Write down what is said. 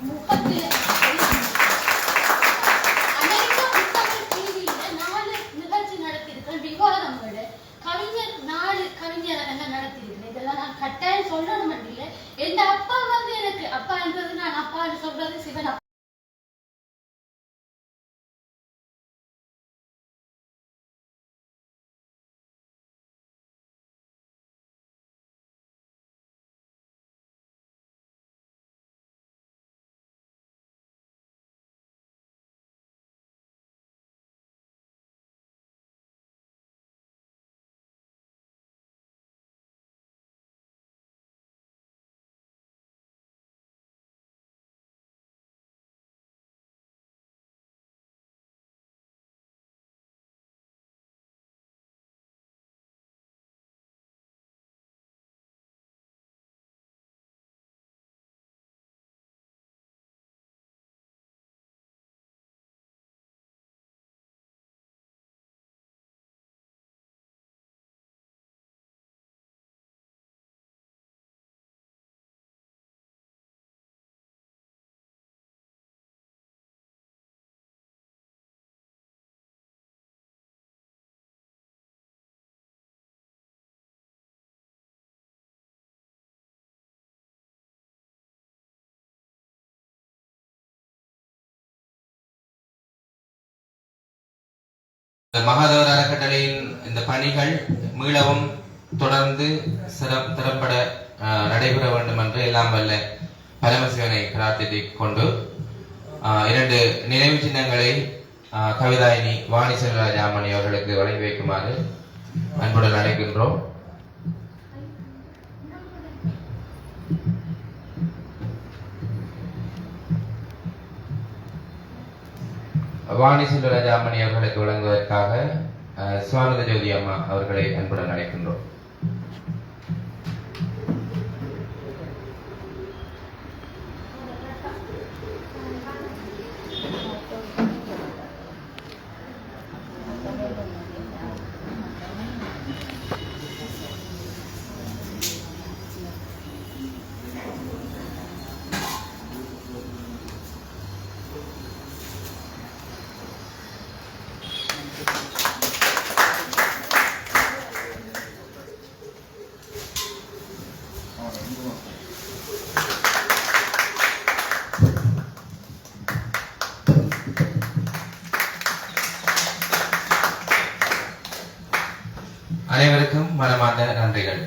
முகத்தில் அமெரிக்கா புத்தக டிவியில 4 நிகழ்ச்சி நடத்தியிருக்கிறேன். விவாதங்களோட கவிஞரங்க நடத்தியிருக்கிறேன். இதெல்லாம் நான் கட்டாயம் சொல்லணும் இல்லை. எந்த அப்பா வந்து எனக்கு அப்பா என்றது நான் அப்பான்னு சொல்றது சிவன். மகாதேவர் அறக்கட்டளையின் இந்த பணிகள் மீளவும் தொடர்ந்து திறம்பட நடைபெற வேண்டும் என்று எல்லாம் வல்ல பரமசிவனை பிரார்த்தித்துக் கொண்டு 2 நினைவு சின்னங்களை கவிதாயினி வாணி செல்வராஜாமணி அவர்களுக்கு வழங்கி வைக்குமாறு அன்புடன் அழைக்கின்றோம். வாணி செல்வராஜாமணி அவர்களுக்கு வழங்குவதற்காக சுவானந்த ஜோதி அம்மா அவர்களை அன்புடன் அழைக்கின்றோம். அனைவருக்கும் மனமார்ந்த நன்றிகள்.